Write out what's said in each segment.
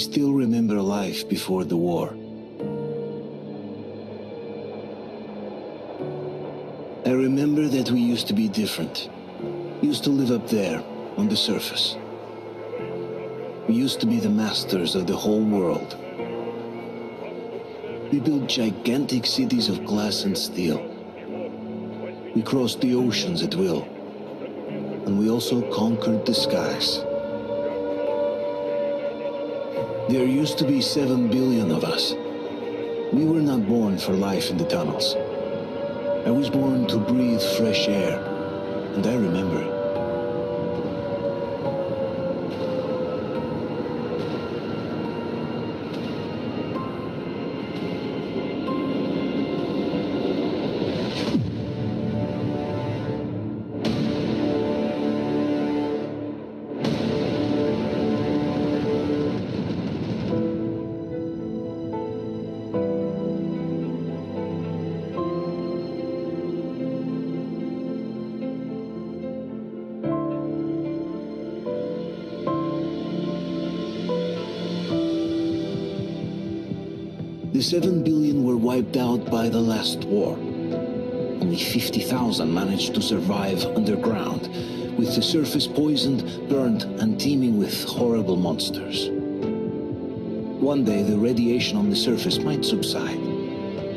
still remember life before the war. I remember that we used to be different. We used to live up there, on the surface. We used to be the masters of the whole world. We built gigantic cities of glass and steel. We crossed the oceans at will. And we also conquered the skies. There used to be 7 billion of us. We were not born for life in the tunnels. I was born to breathe fresh air, and I remember. The 7 billion were wiped out by the last war. Only 50,000 managed to survive underground, with the surface poisoned, burned, and teeming with horrible monsters. One day the radiation on the surface might subside,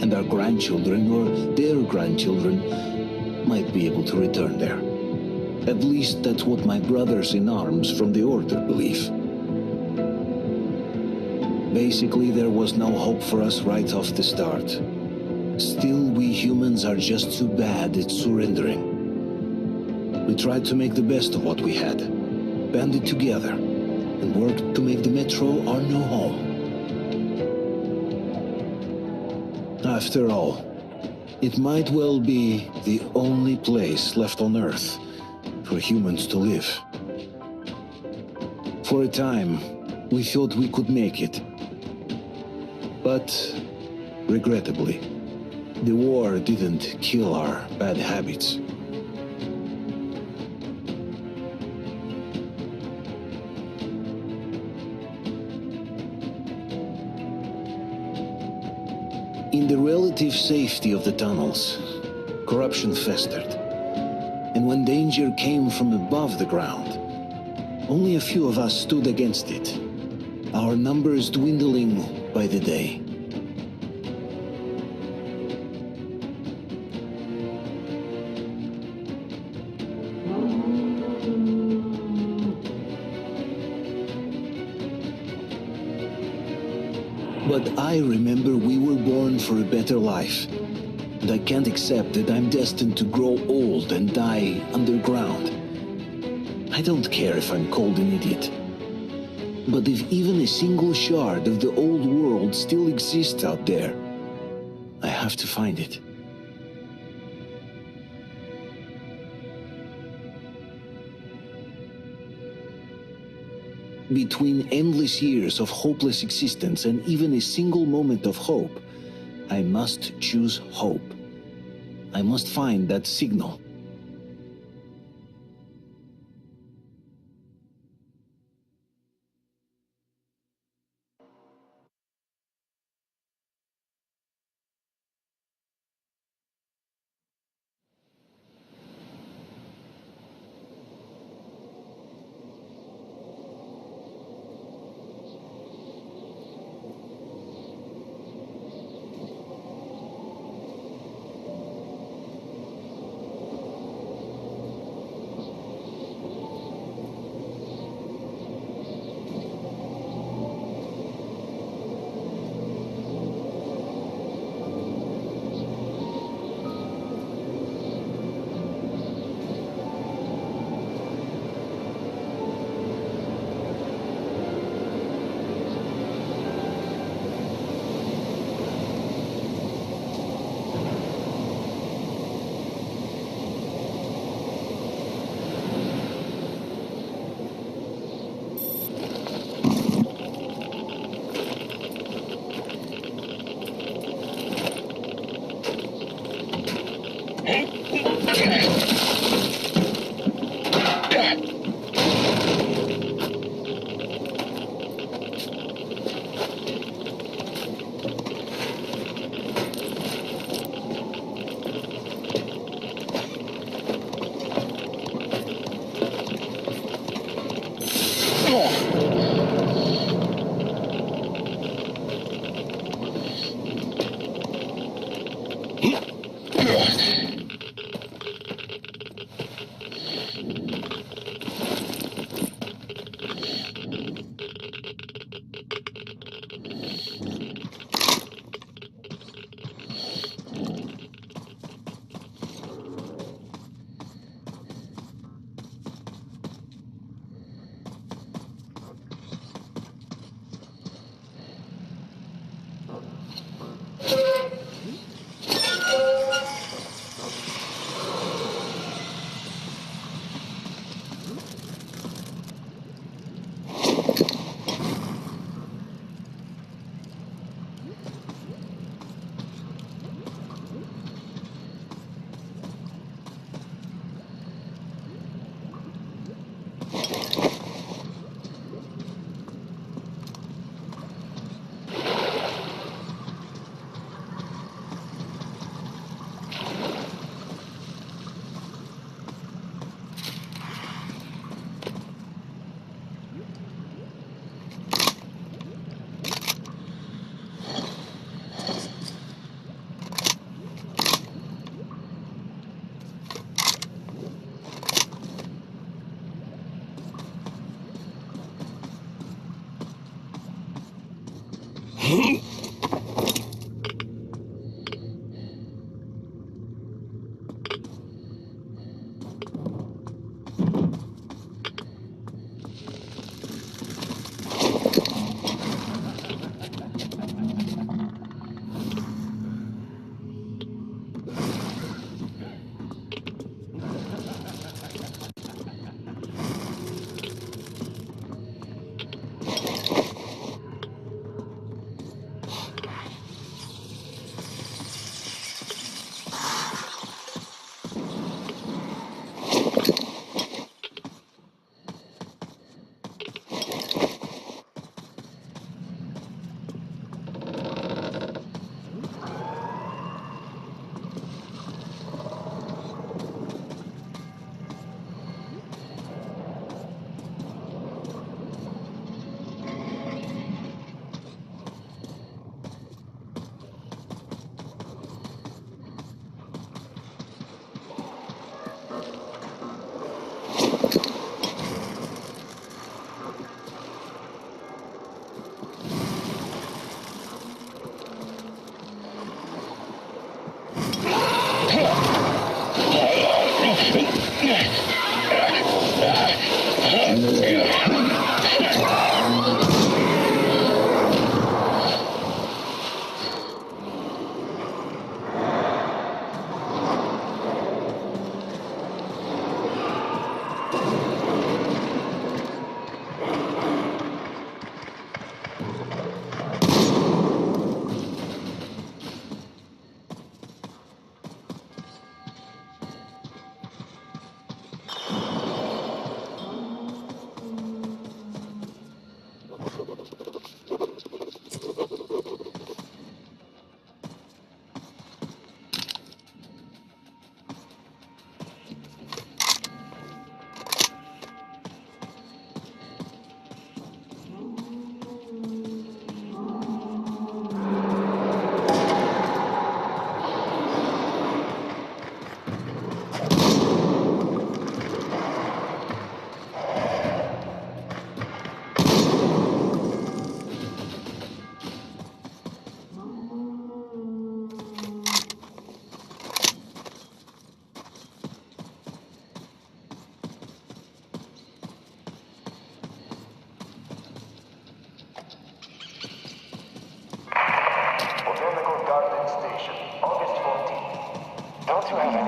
and our grandchildren or their grandchildren might be able to return there. At least that's what my brothers in arms from the Order believe. Basically, there was no hope for us right off the start. Still, we humans are just too bad at surrendering. We tried to make the best of what we had, banded together, and worked to make the Metro our new home. After all, it might well be the only place left on Earth for humans to live. For a time, we thought we could make it. But, regrettably, the war didn't kill our bad habits. In the relative safety of the tunnels, corruption festered. And when danger came from above the ground, only a few of us stood against it, our numbers dwindling by the day. But I remember we were born for a better life, and I can't accept that I'm destined to grow old and die underground. I don't care if I'm called an idiot. But if even a single shard of the old world still exists out there, I have to find it. Between endless years of hopeless existence and even a single moment of hope, I must choose hope. I must find that signal.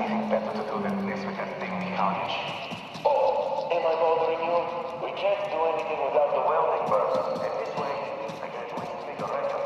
anything better to do than this with that big couch. Oh, am I bothering you? We can't do anything without the welding burners. And this way, I can at least make a record.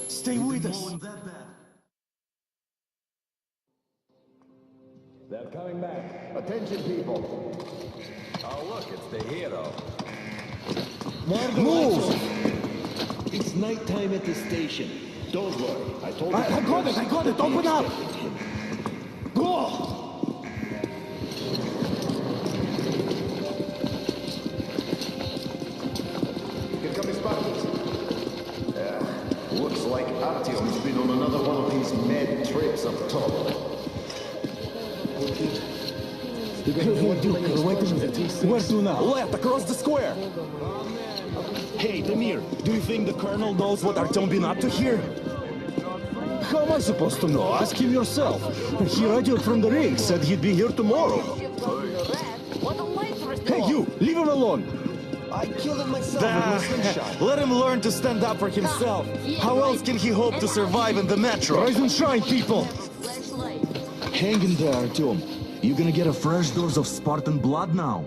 Stay with us. They're coming back. Attention, people. Oh, look, it's the hero. Move! It's nighttime at the station. Don't worry. I told you. I got it. Open up. Go! Here come Spartans. Looks like Artyom's been on another one of these mad trips up top. Where to now? Left, across the square. Hey, Damir, do you think the Colonel knows what Artyom been up to here? How am I supposed to know? Ask him yourself. He radioed from the rig, said he'd be here tomorrow. Hey, you! Leave him alone! I killed him myself with my slingshot. Let him learn to stand up for himself. How else can he hope to survive in the metro? Rise and shine, people! Hang in there, Artyom. You gonna get a fresh dose of Spartan blood now?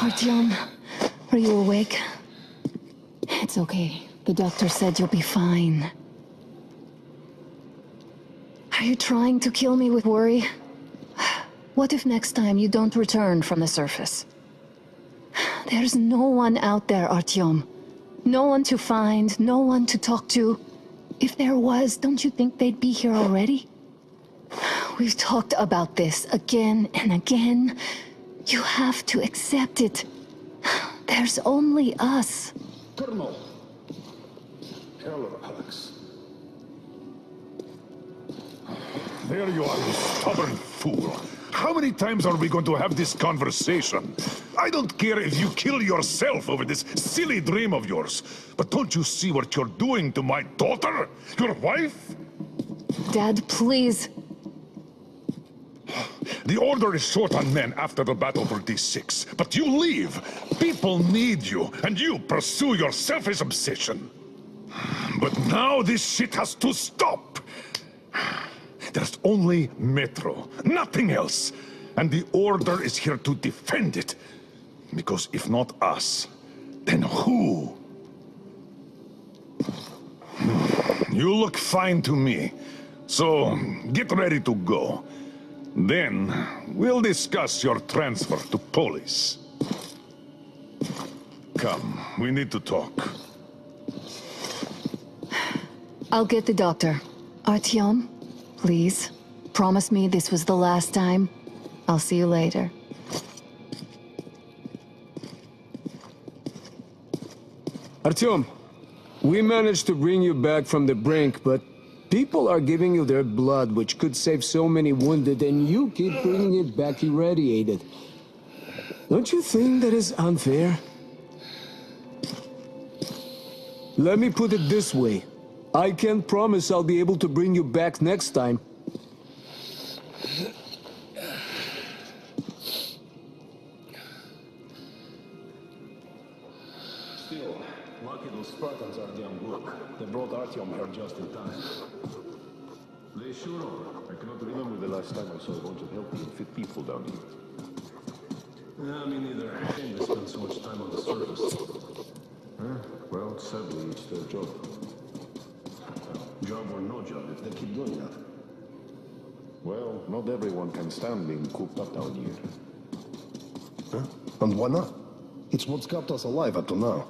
Artyom, are you awake? It's okay. The doctor said you'll be fine. Are you trying to kill me with worry? What if next time you don't return from the surface? There's no one out there, Artyom. No one to find, no one to talk to. If there was, don't you think they'd be here already? We've talked about this again and again. You have to accept it. There's only us. Colonel. Hello, Alex. There you are, you stubborn fool. How many times are we going to have this conversation? I don't care if you kill yourself over this silly dream of yours, but don't you see what you're doing to my daughter? Your wife? Dad, please. The Order is short on men after the battle for D6, but you leave. People need you, and you pursue your selfish obsession. But now this shit has to stop. There's only Metro, nothing else. And the Order is here to defend it. Because if not us, then who? You look fine to me. So, get ready to go. Then, we'll discuss your transfer to Polis. Come, we need to talk. I'll get the doctor. Artyom, please, promise me this was the last time. I'll see you later. Artyom, we managed to bring you back from the brink, but people are giving you their blood, which could save so many wounded, and you keep bringing it back irradiated. Don't you think that is unfair? Let me put it this way. I can't promise I'll be able to bring you back next time. Still, lucky those Spartans are damn good. They brought Artyom here just in time. They sure are. I cannot remember the last time I saw a bunch of healthy and fit people down here. Me neither. Shame they spend so much time on the surface. Well, sadly, it's their job. Job or no job, if they keep doing that. Well, not everyone can stand being cooped up down here. Huh? And why not? It's what's kept us alive up to now.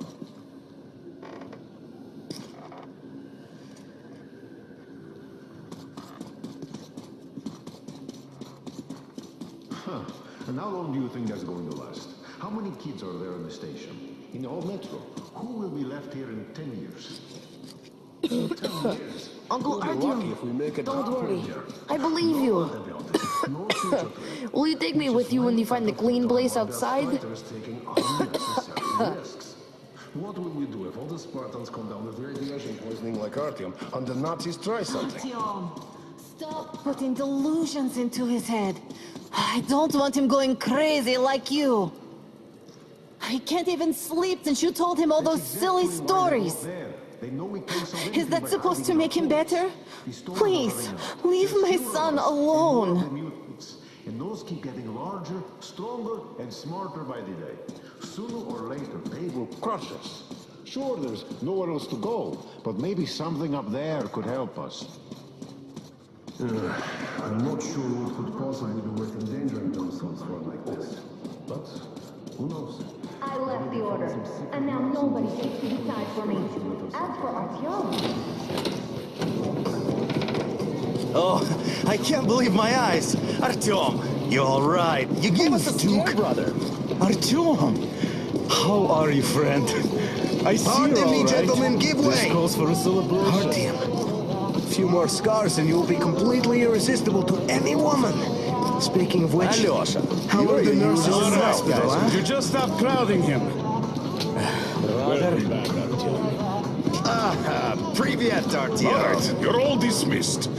And how long do you think that's going to last? How many kids are there in the station? In the whole metro? Who will be left here in 10 years? 10 years? Uncle We'll be lucky Artyom, if we make it don't halfway worry. there. I believe you. No future plan. Will you take me with you when you find the clean place outside? Fighters taking unnecessary risks. What will we do if all the Spartans come down with radiation poisoning like Artyom and the Nazis try something? Artyom, stop putting delusions into his head. I don't want him going crazy like you. He can't even sleep since you told him all those silly stories. Is that supposed to make him better? Please, leave my son alone. And those keep getting larger, stronger, and smarter by the day. Sooner or later, they will crush us. Sure, there's nowhere else to go, but maybe something up there could help us. I'm not sure what could possibly be worth endangering themselves for like this. But, who knows? I left the order, and now nobody gets to decide for me. As for Artyom... Oh, I can't believe my eyes. Artyom, you all right? You gave us a Duke, brother. Artyom, how are you, friend? I see Pardon you're all me, right. gentlemen, give way. This calls for a celebration. Artyom, a few more scars and you'll be completely irresistible to any woman. Speaking of which, Alyosha, how are the nurses in the hospital, huh? You just stop crowding him. Привет, Artyom. All right, you're all dismissed.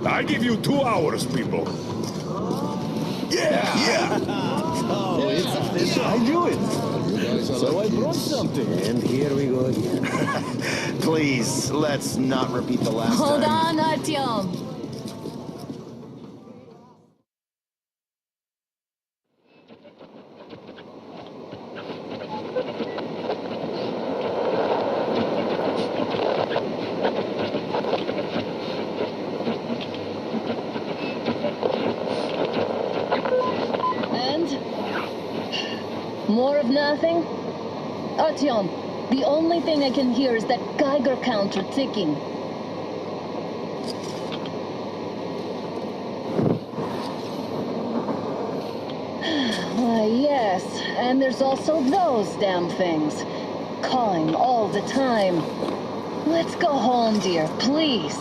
I give you 2 hours, people. Yeah. I knew it. So I brought something. And here we go again. Please, let's not repeat the last Hold time. on, Artyom. More of nothing? Artyom, the only thing I can hear is that Geiger counter ticking. Why, yes, and there's also those damn things. Calling all the time. Let's go home, dear, please.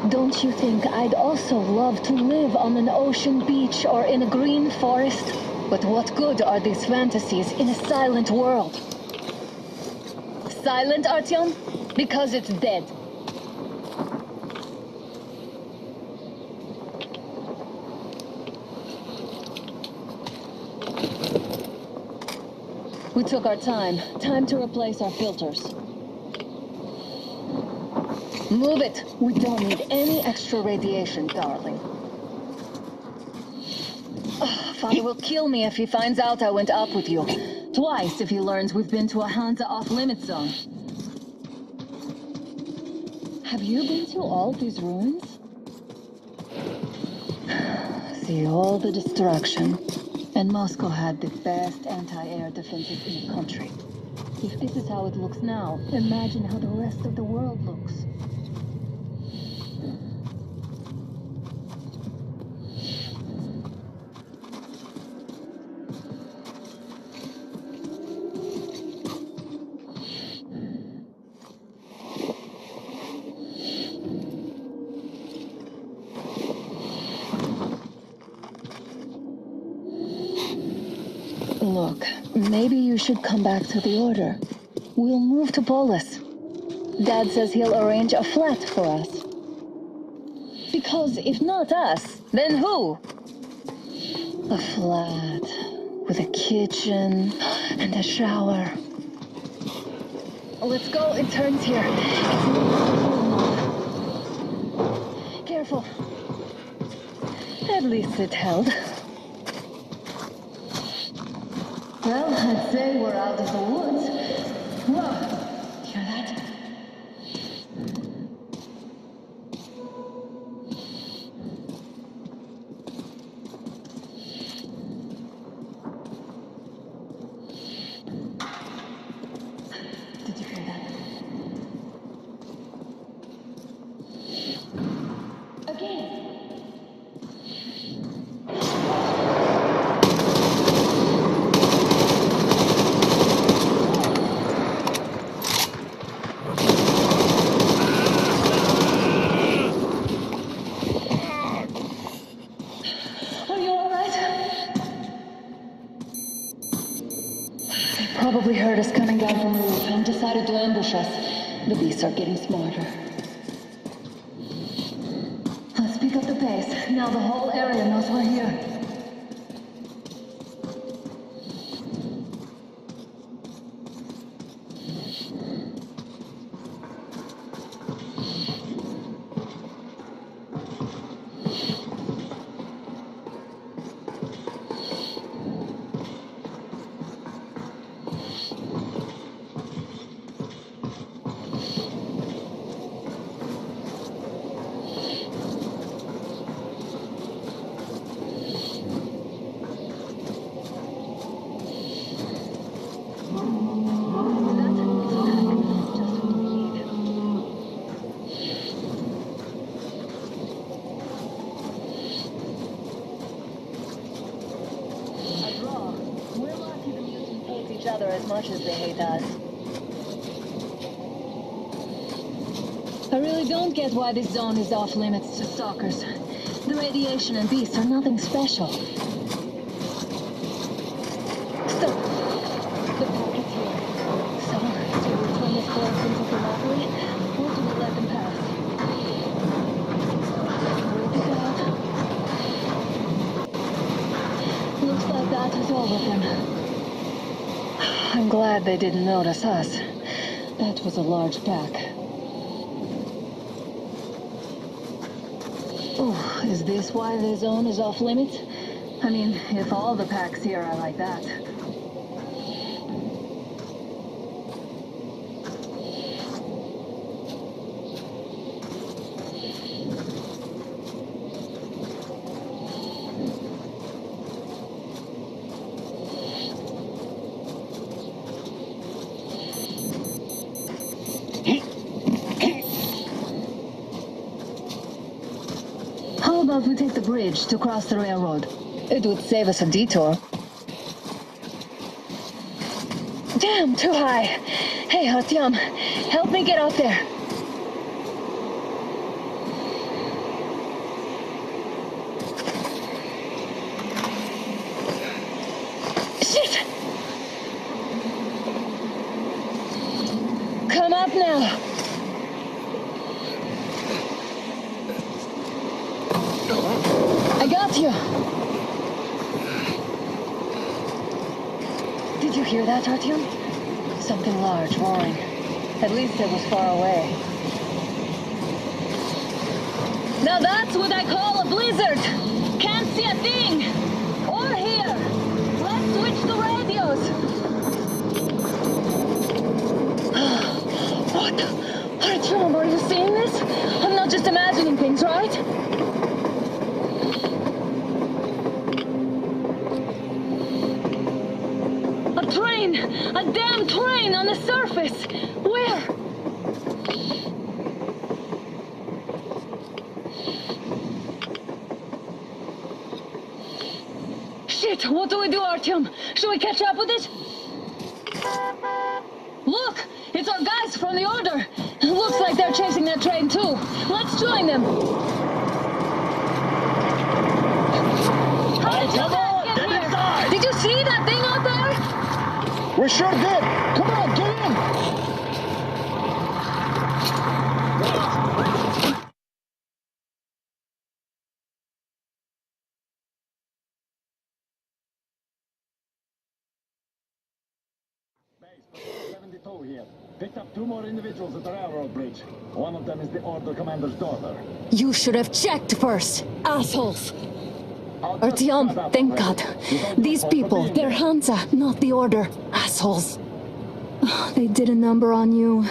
Don't you think I'd also love to live on an ocean beach or in a green forest? But what good are these fantasies in a silent world? Silent, Artyom? Because it's dead. We took our time. Time to replace our filters. Move it! We don't need any extra radiation, darling. Father will kill me if he finds out I went up with you. Twice if he learns we've been to a Hansa off-limits zone. Have you been to all these ruins? See all the destruction. And Moscow had the best anti-air defenses in the country. If this is how it looks now, imagine how the rest of the world looks. Look, maybe you should come back to the Order. We'll move to Polis. Dad says he'll arrange a flat for us. Because if not us, then who? A flat with a kitchen and a shower. Let's go, it turns here. Careful. At least it held. Well, I'd say we're out of the woods. Whoa, hear that? Did you hear that? Again. Probably heard us coming down from the roof and decided to ambush us. The beasts are getting smarter. Let's pick up the pace. Now the whole area knows we're here. As much as they hate us. I really don't get why this zone is off limits to stalkers. The radiation and beasts are nothing special. Stop. The pocket here. So, do we turn this forest into a monopoly, or do we let them pass? Looks like that is all of them. I'm glad they didn't notice us. That was a large pack. Oh, is this why the zone is off limits? I mean, if all the packs here are like that. How about we take the bridge to cross the railroad? It would save us a detour. Damn, too high. Hey, Artyom, help me get out there. Shit! Come up now. I got you! Did you hear that, Artyom? Something large roaring. At least it was far away. Now that's what I call a blizzard! Can't see a thing! Or hear! Let's switch to radios! What? Artyom, are you seeing this? I'm not just imagining things, right? A train! A damn train on the surface! Where? Shit! What do we do, Artyom? Should we catch up with it? Look! It's our guys from the Order! Looks like they're chasing that train too. Let's join them! How did you get here? Did you see that thing out there? We sure did! Come on, get in! Base 72 here. Picked up 2 more individuals at the railroad bridge. One of them is the Order commander's daughter. You should have checked first, assholes! Artyom, thank God. These people, they're Hansa, not the Order. Assholes. They did a number on you.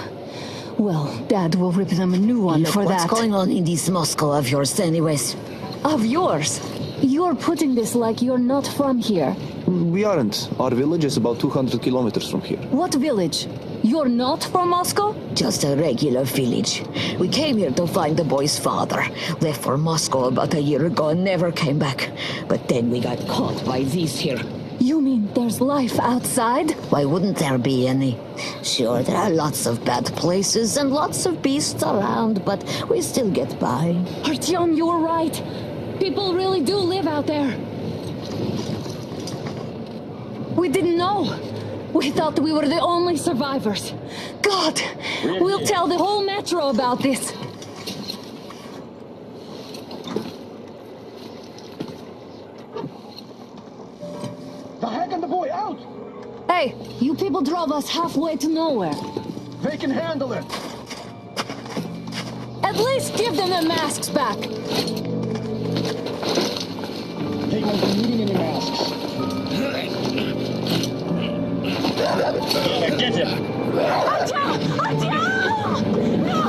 Well, Dad will rip them a new one for that. What's going on in this Moscow of yours anyways? Of yours? You're putting this like you're not from here. We aren't. Our village is about 200 kilometers from here. What village? You're not from Moscow? Just a regular village. We came here to find the boy's father. Left for Moscow about a year ago and never came back. But then we got caught by these here. You mean there's life outside? Why wouldn't there be any? Sure, there are lots of bad places and lots of beasts around, but we still get by. Artyom, you were right. People really do live out there. We didn't know. We thought we were the only survivors. God, we'll tell the whole metro about this. The hag and the boy out! Hey, you people drove us halfway to nowhere. They can handle it! At least give them their masks back. They won't be needing any masks. Get it! Artyom! Artyom! No!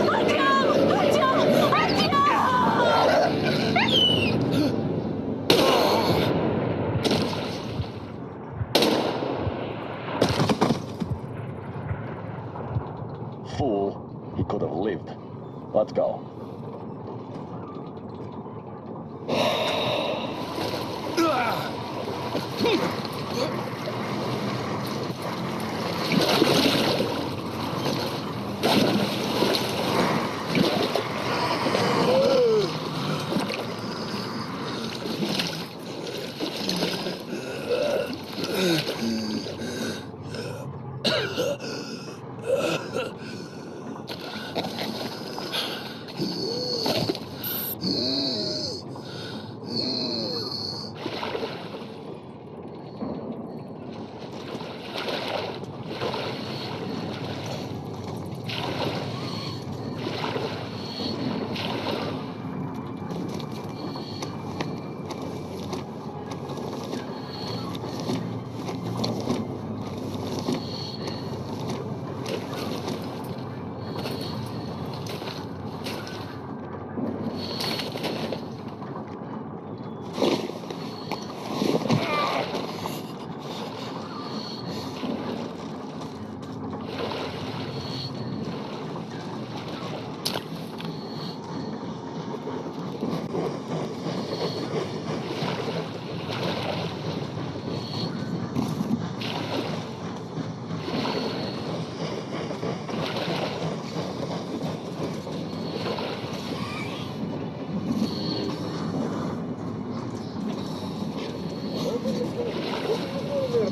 Artyom! Artyom! Artyom! Fool. He could have lived. Let's go.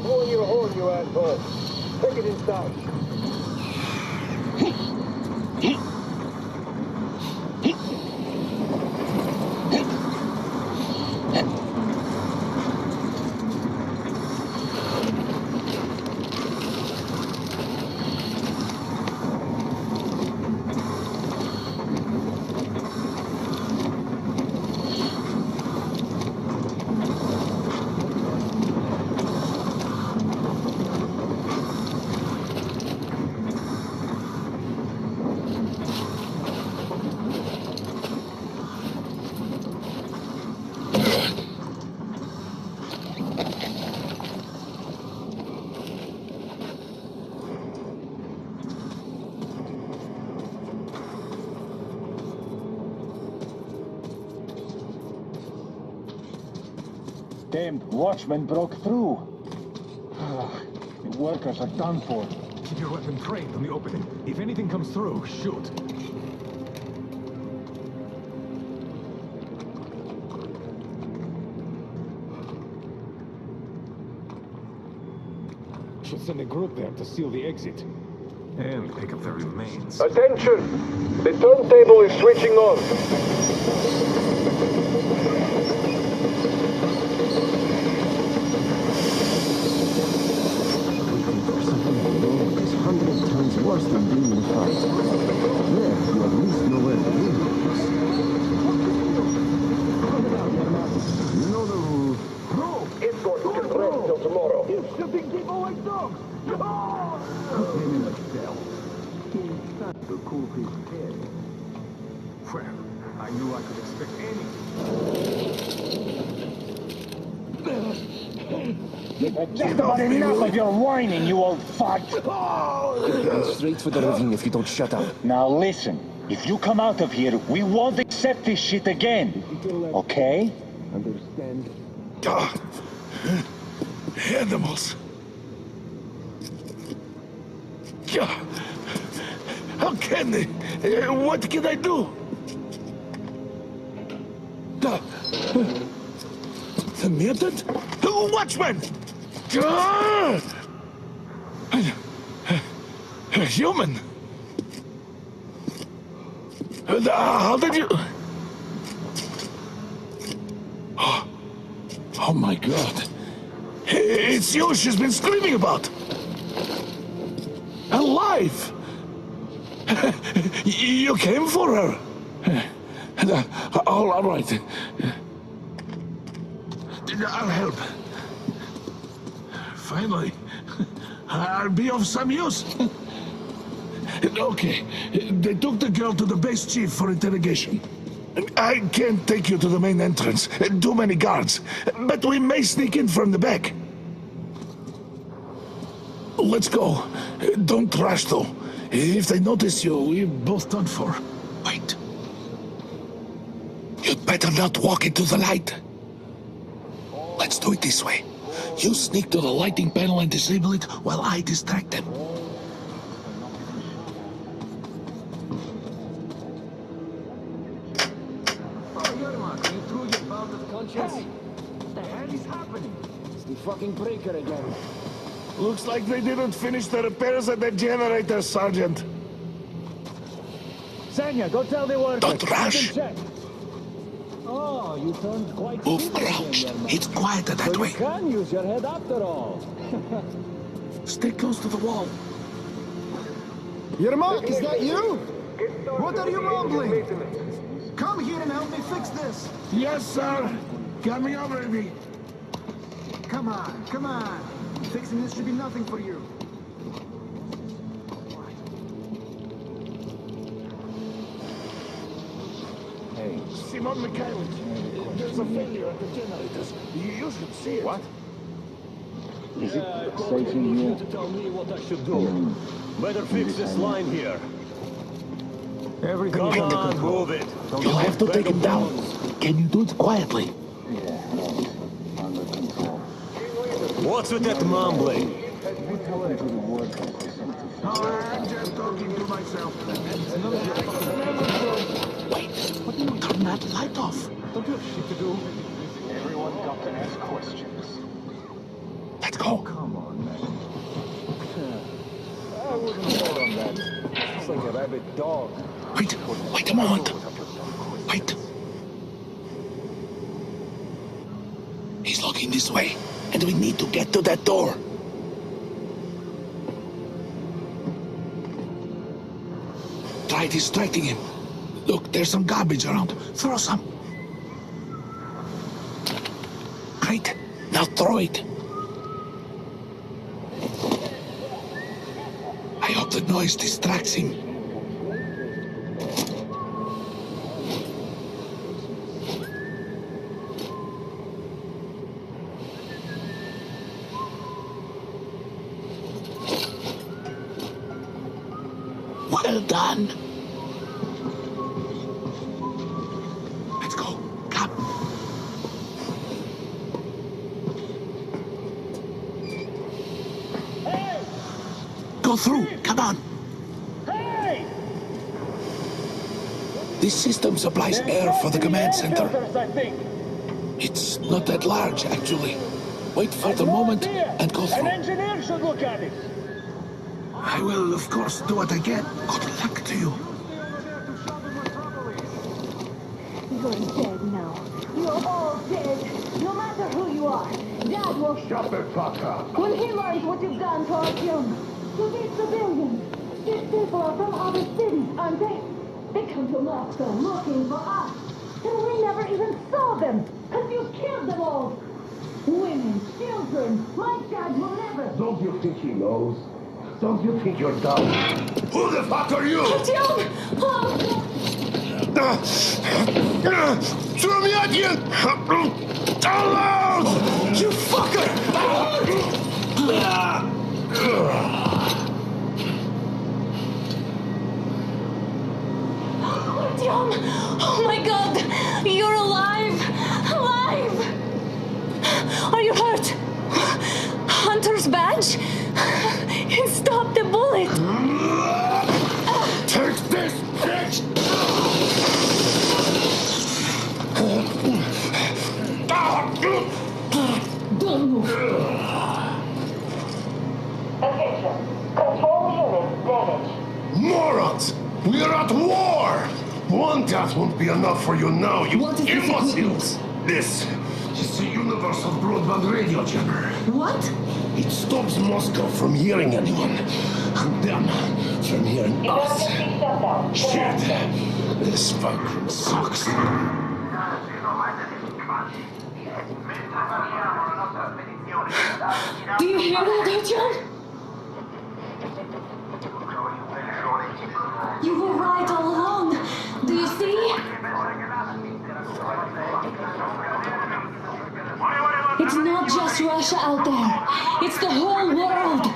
Blowing your horn, you asshole. Take it inside. damned watchman broke through. The workers are done for. Keep your weapon trained on the opening. If anything comes through, shoot. Should send a group there to seal the exit. And pick up the remains. Attention! The turntable is switching on. Is 100 times worse than being in a fight. There, you at least know where the hero is. You know the rules. No! Escorts can rest till tomorrow. You're shooting people like dogs! Put him in a cell. He's not to cool his head. Well, I knew I could expect anything. Just about enough of your whining, you old fudge! Going straight for the ravine if you don't shut up. Now listen, if you come out of here, we won't accept this shit again. Okay? Understand? God. Animals. God. How can they? What can I do? The mutant? Watchman! A human? How did you... Oh my God. It's you she's been screaming about. Alive! You came for her. All right. I'll help. Finally, I'll be of some use. Okay, they took the girl to the base chief for interrogation. I can't take you to the main entrance. Too many guards. But we may sneak in from the back. Let's go. Don't rush, though. If they notice you, we're both done for. Wait. You'd better not walk into the light. Let's do it this way. You sneak to the lighting panel and disable it while I distract them. You threw your bout of conscience? Hey! What the hell is happening? It's the fucking breaker again. Looks like they didn't finish the repairs at the generator, Sergeant. Senya, go tell the workers. Don't rush. Oh, you turned quite Move crouched. It's quieter that way. You can use your head after all. Stay close to the wall. Yermak, is that you? What are you mumbling? Come here and help me fix this. Yes, sir. Coming already. Come on, come on. Fixing this should be nothing for you. Hey, Simon Mikhailov, there's a failure at the generators. You should see it. What? Is it safe in here? To tell me what I should do. Better fix this line here. everything? Come on, move it. You'll have to take him down. Can you do it quietly? What's with that mumbling? I'm just talking to myself. Wait, turn that light off. Don't you have shit to do? Everyone got to ask questions. Let's go. Come on, man. I wouldn't hold on that. It's like a rabid dog. Wait a moment. Wait. He's looking this way, and we need to get to that door. Try distracting him. Look, there's some garbage around. Throw some. Great. Now throw it. I hope the noise distracts him. Well done. Let's go. Come. go through. Come on. Hey! This system supplies air for the command center. I think. It's not that large, actually. Wait for the moment and go An through. engineer should look at it. I will, of course, do what I can. Good luck to you. You're dead now. You're all dead. No matter who you are. Dad will... Shut the fuck up. When he learns what you've done to our children, to these civilians, these people are from other cities, aren't they? They come to Moscow looking for us. And we never even saw them, because you killed them all. Women, children, my dad will never... Don't you think he knows? Don't you think you're dumb? Who the fuck are you? Артём! Surumyatin! Alone! You fucker! Артём! Oh my God! You're alive! Alive! Are you hurt? Hunter's badge? He stopped the bullet! Take this, bitch! Don't move! Attention. Control unit damaged. Morons! We are at war! One death won't be enough for you now, you What is this imbeciles! This is a universal broadband radio jammer. What? It stops Moscow from hearing anyone, and them from hearing us. Emergency shutdown. Shit! This fucker sucks. Do you hear that, Артём? You were right all along. Do you see? It's not just Russia out there. It's the whole world.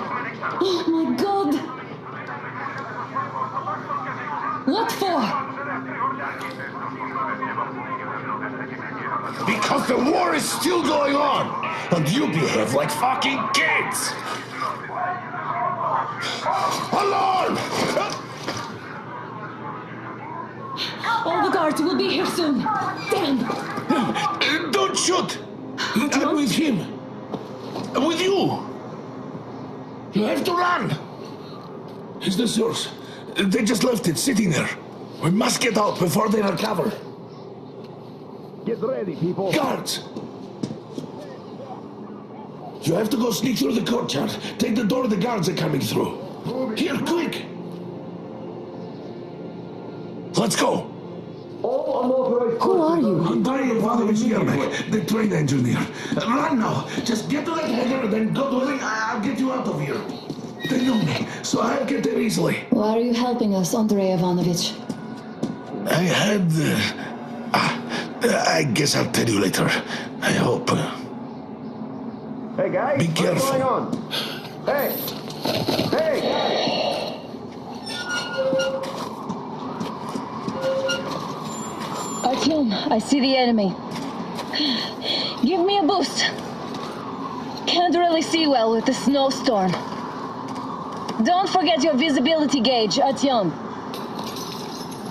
Oh my God. What for? Because the war is still going on, and you behave like fucking kids! Alarm! All the guards will be here soon. Damn. Don't shoot! I'm with him. With you. You have to run. It's the source. They just left it sitting there. We must get out before they recover. Get ready, people. Guards! You have to go sneak through the courtyard. Take the door the guards are coming through. Here, quick! Let's go! Who are you? Andrei Ivanovich Yermak, the train engineer. Run now! Just get to that hangar, then God willing, I'll get you out of here. They know me, so I'll get there easily. Why are you helping us, Andrei Ivanovich? I had... I guess I'll tell you later. I hope. Hey, guys. Be careful. What's going on? Hey! Hey! Artyom, I see the enemy. Give me a boost. Can't really see well with the snowstorm. Don't forget your visibility gauge, Artyom.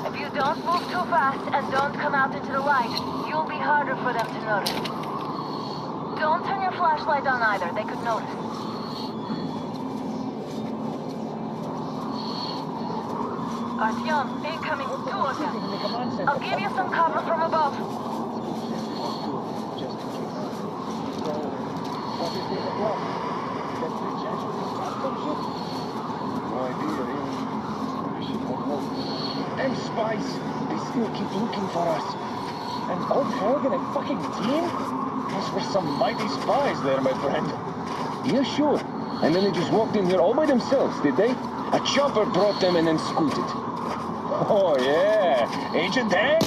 If you don't move too fast and don't come out into the light, you'll be harder for them to notice. Don't turn your flashlight on either, they could notice. Artyom, incoming, 2 of them. I'll give you some cover from above. Them spies, they still keep looking for us. And old Hagen and fucking team? Those were some mighty spies there, my friend. Yeah, sure. And then they just walked in here all by themselves, did they? A chopper brought them and then scooted. Oh, yeah. Agent Dan?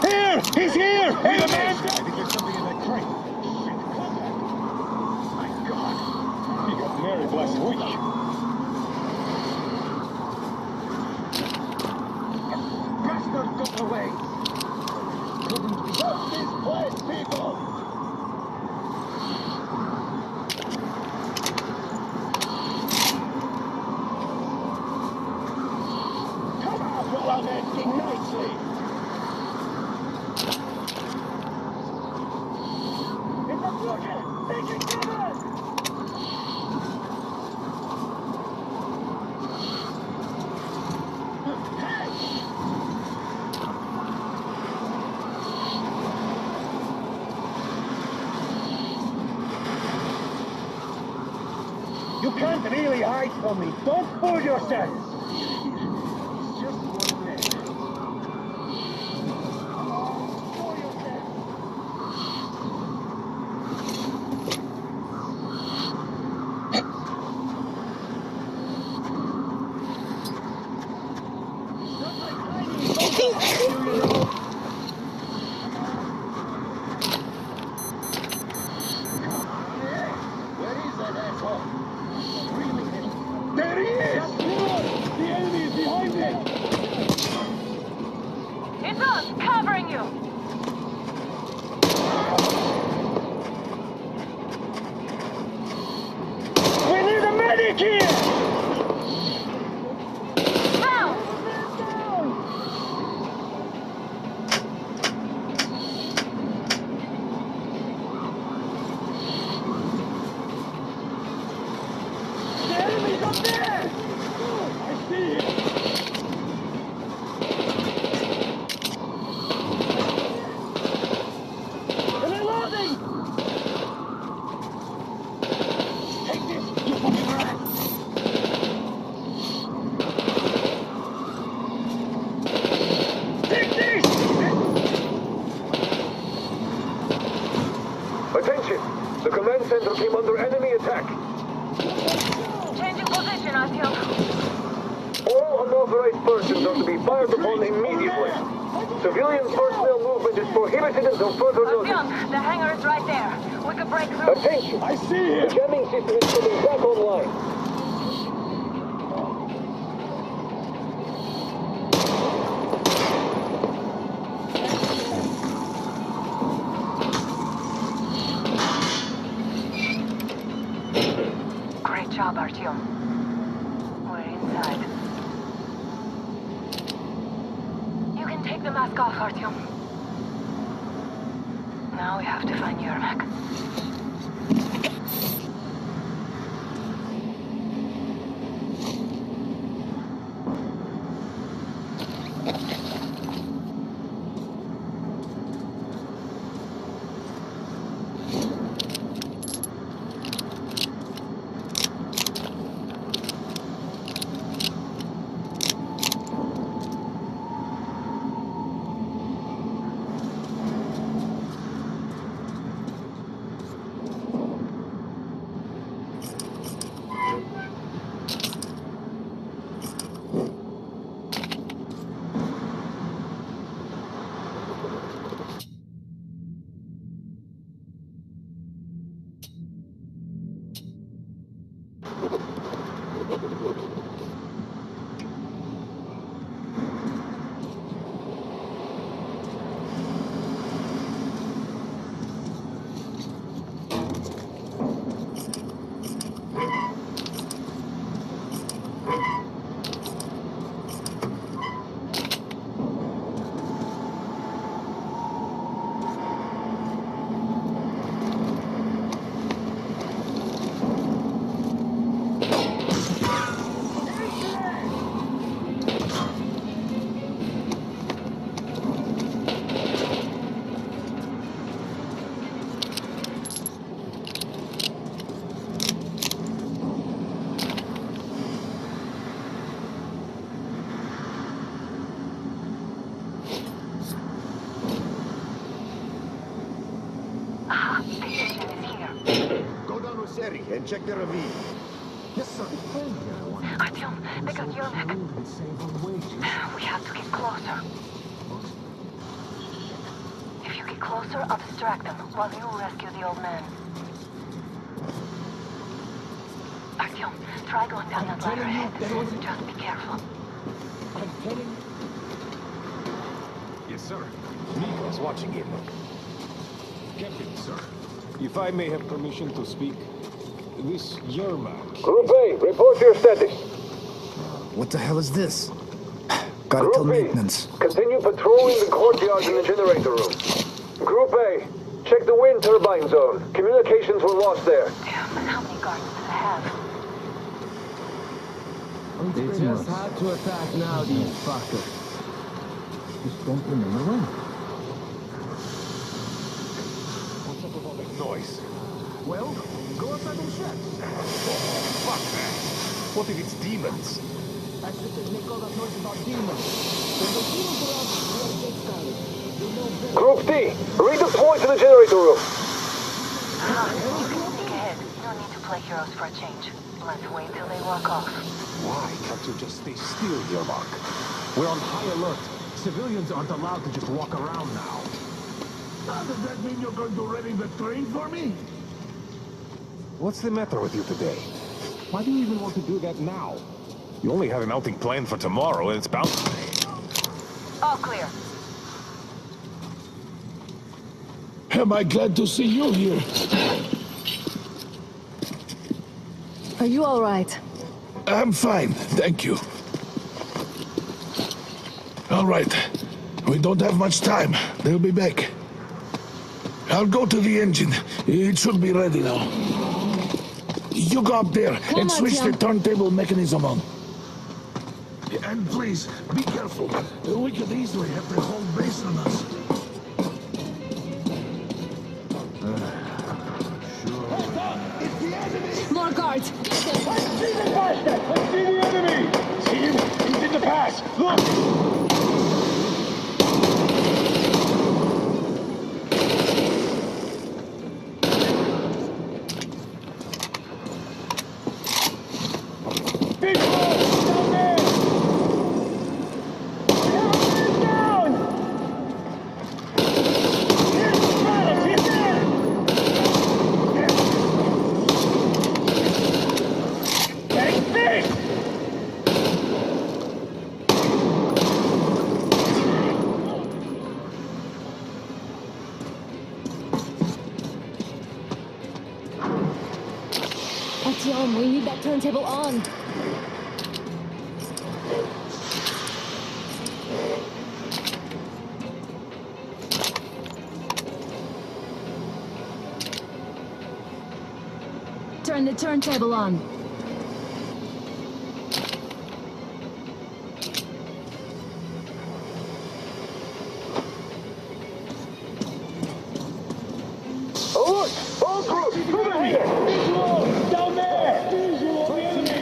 Here! He's here! Hey, the man! I think there's something in that crate. Shit, contact. My God. He got married last week. Bastard got away. Couldn't stop this place, people! fucking nicely! It's a fucking... Take it, cover! You can't really hide from me. Don't fool yourself. It's just one man. Come on, show yourself. Not like hiding. You know. Where is that asshole? There he is! The enemy is behind him! It's us, covering you! We need a medic here! Now! The enemy's up there! I see him! And they're loading! Take this, you fucking rat! Take this! Attention! The command center came under enemy attack. Changing position, Artyom. All unauthorized persons are to be fired upon immediately. Civilian personnel movement is prohibited until further notice. Artyom, the hangar is right there. We could break through. Attention! I see him! The jamming system is coming back online. Great job, Artyom. We're inside. You can take the mask off, Artyom. Now we have to find Yermak. And check the ravine. Yes, sir. Artyom, they got Yermak. We have to get closer. If you get closer, I'll distract them while you rescue the old man. Artyom, try going down that ladder ahead. Just be careful. I'm telling you. Yes, sir. Nico's watching him. Captain, sir. If I may have permission to speak, this Yermak. Group A, report your status. What the hell is this? Gotta tell Group B, maintenance. continue patrolling the courtyards in the generator room. Group A, check the wind turbine zone. Communications were lost there. Damn, how many guards do they have? They just had to attack now, these fuckers. Just don't remember when. What's up with all that noise? Well, go outside and check. Fuck that. What if it's demons? I said they make all that noise about demons. When the demons are out, we are get started. They know better. Group D, redeploy to the generator room. Think ahead. No need to play heroes for a change. Let's wait till they walk off. Why can't you just stay still, Yermak? We're on high alert. Civilians aren't allowed to just walk around now. Does that mean you're going to ready the train for me? What's the matter with you today? Why do you even want to do that now? You only had an outing planned for tomorrow, and it's bound... All clear. Am I glad to see you here? Are you all right? I'm fine, thank you. All right. We don't have much time. They'll be back. I'll go to the engine. It should be ready now. You go up there and switch the turntable mechanism on. And please, be careful. We could easily have the whole base on us. More guards! Let's see the bastard! Let's see the enemy! See him? He's in the pass! Look! Big hole! Down there! Everybody's down! Here's the fellas! He's there! Bang, bang! Artyom, we need that turntable on. Turn the turntable on. Oh, look! All groups, move in here! Visual! Down there! Visual! The enemy!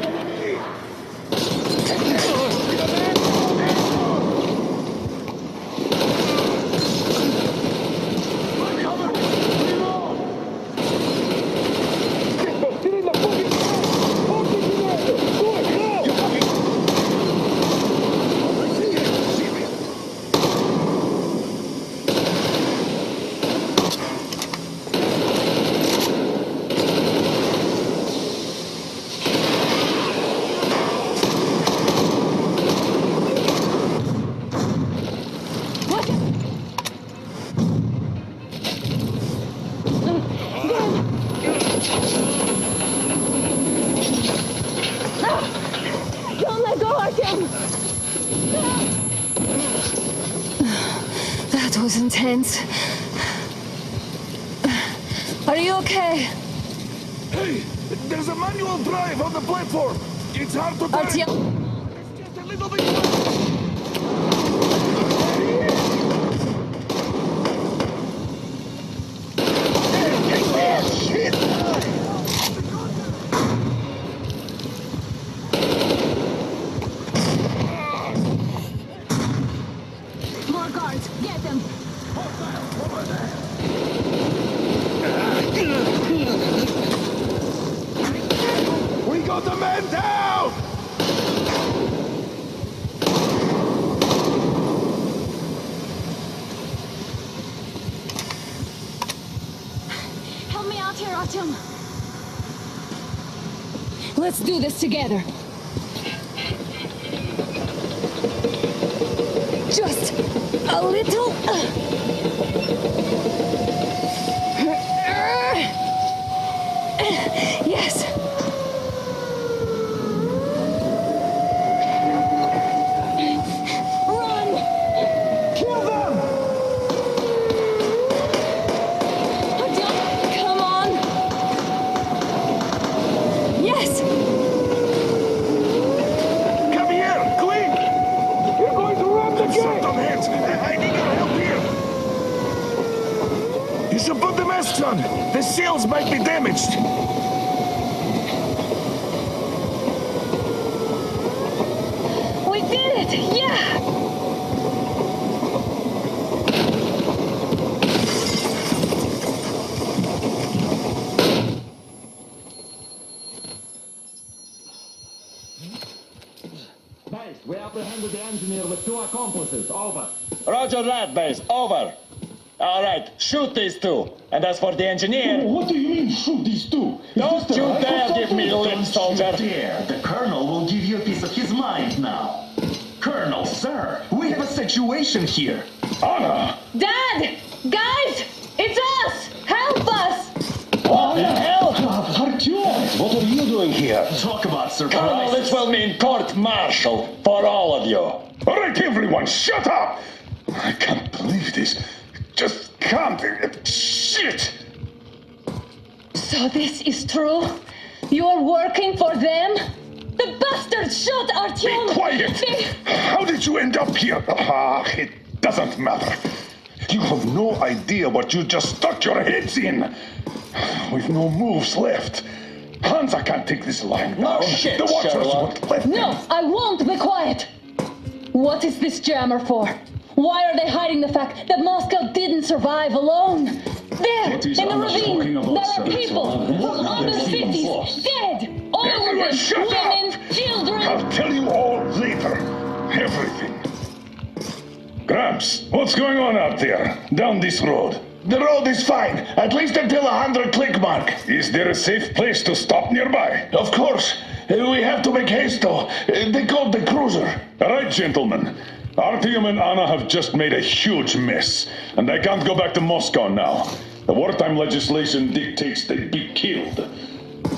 Get in the fucking car! Hold the generator! Go! Don't let go, Artyom! That was intense. Are you okay? Hey! There's a manual drive on the platform! It's hard to turn! Artyom! It's just a little bit... More guards! Get them! We got the man down! Help me out here, Artyom! Let's do this together! Just a little... Yes! The shields might be damaged! We did it! Yeah! Base, we apprehended the engineer with 2 accomplices. Over. Roger that, Base. Over. All right, shoot these 2. And as for the engineer... What do you mean, shoot these 2? Don't you dare give me lip, soldier. Dare. The Colonel will give you a piece of his mind now. Colonel, sir, we have a situation here. Anna! Dad! Guys! It's us! Help us! What the hell? Artyom, what are you doing here? Talk about surprise. Colonel, this will mean court-martial for all of you. All right, everyone, shut up! I can't believe this. Just can't. Shit! So this is true? You're working for them? The bastards shot Artyom! Be quiet! How did you end up here? Ah, it doesn't matter. You have no idea what you just stuck your heads in. We've no moves left. Hansa can't take this line now. No shit, the Watchers Sherlock. won't let No, them. I won't be quiet! What is this jammer for? Why are they hiding the fact that Moscow didn't survive alone? There, What is in the Anna ravine, talking about, there are sir? people from other There's even cities, force. dead! All of Everyone them, shut women, up! children! I'll tell you all later. Everything. Gramps, what's going on out there, down this road? The road is fine, at least until 100 click mark. Is there a safe place to stop nearby? Of course. We have to make haste though. They called the cruiser. All right, gentlemen. Artyom and Anna have just made a huge mess, and they can't go back to Moscow now. The wartime legislation dictates they be killed.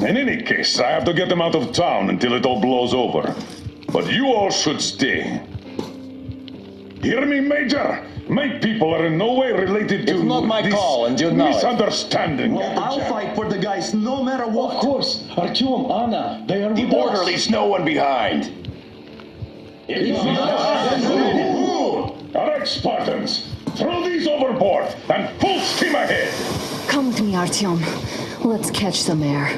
In any case, I have to get them out of town until it all blows over. But you all should stay. Hear me, Major? My people are in no way related to It's not my this call, and you know it. misunderstanding. Well, I'll fight for the guys no matter what. Of course, Artyom, Anna, they are The with us. order leaves no one behind. All right, Spartans, throw these overboard and full steam ahead. Come with me, Artyom. Let's catch some air.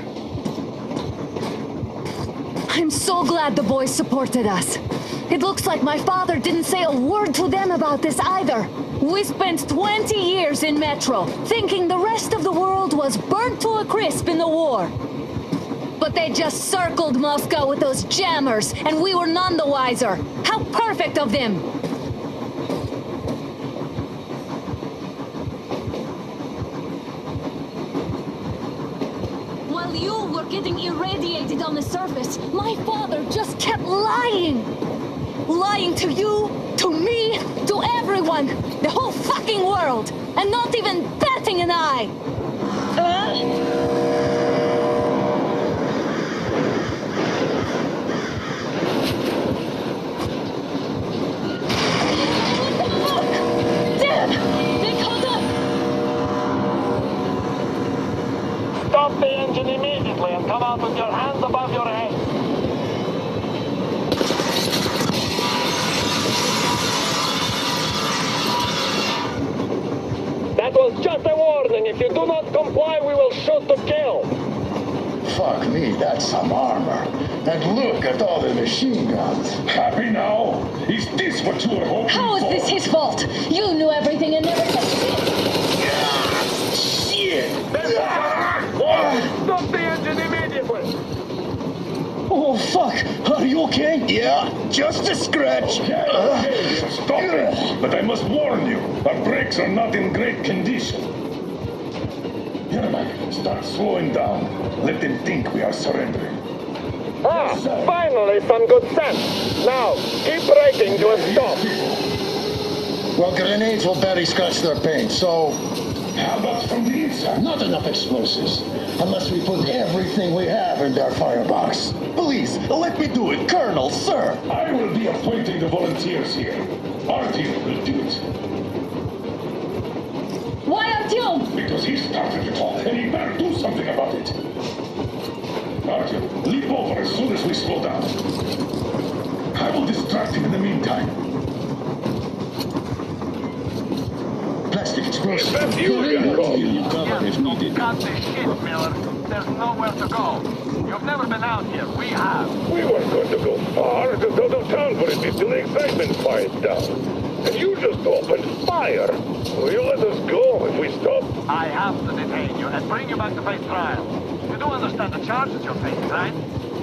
I'm so glad the boys supported us. It looks like my father didn't say a word to them about this either. We spent 20 years in Metro, thinking the rest of the world was burnt to a crisp in the war. But they just circled Moscow with those jammers, and we were none the wiser. How perfect of them! While you were getting irradiated on the surface, my father just kept lying. Lying to you, to me, to everyone, the whole fucking world, and not even batting an eye. Stop the engine immediately and come out with your hands above your head. That was just a warning. If you do not comply, we will shoot to kill. Fuck me, that's some armor. And look at all the machine guns. Happy now? Is this what you were hoping How is for? this his fault? You knew everything and never said Shit! Stop the engine immediately. Oh, fuck! Are you okay? Yeah, just a scratch. Okay, stop it. But I must warn you, our brakes are not in great condition. Yermak, start slowing down. Let them think we are surrendering. Finally some good sense. Now, keep braking to a stop. Well, grenades will barely scratch their paint, so... How about from the inside? Not enough explosives. Unless we put everything we have in their firebox. Please, let me do it, Colonel, sir. I will be appointing the volunteers here. Artyom will do it. Why Artyom? Because he started it all, and he better do something about it. Artyom, leap over as soon as we slow down. I will distract him in the meantime. plastic explosive. That's you got caught. You cover if needed. Got this shit, Miller. There's nowhere to go. You've never been out here. We have. We weren't going to go far. Just out of town for a bit till the excitement quiets down. And you just opened fire. Will you let us go if we stop? I have to detain you and bring you back to face trial. You do understand the charges you're facing, right?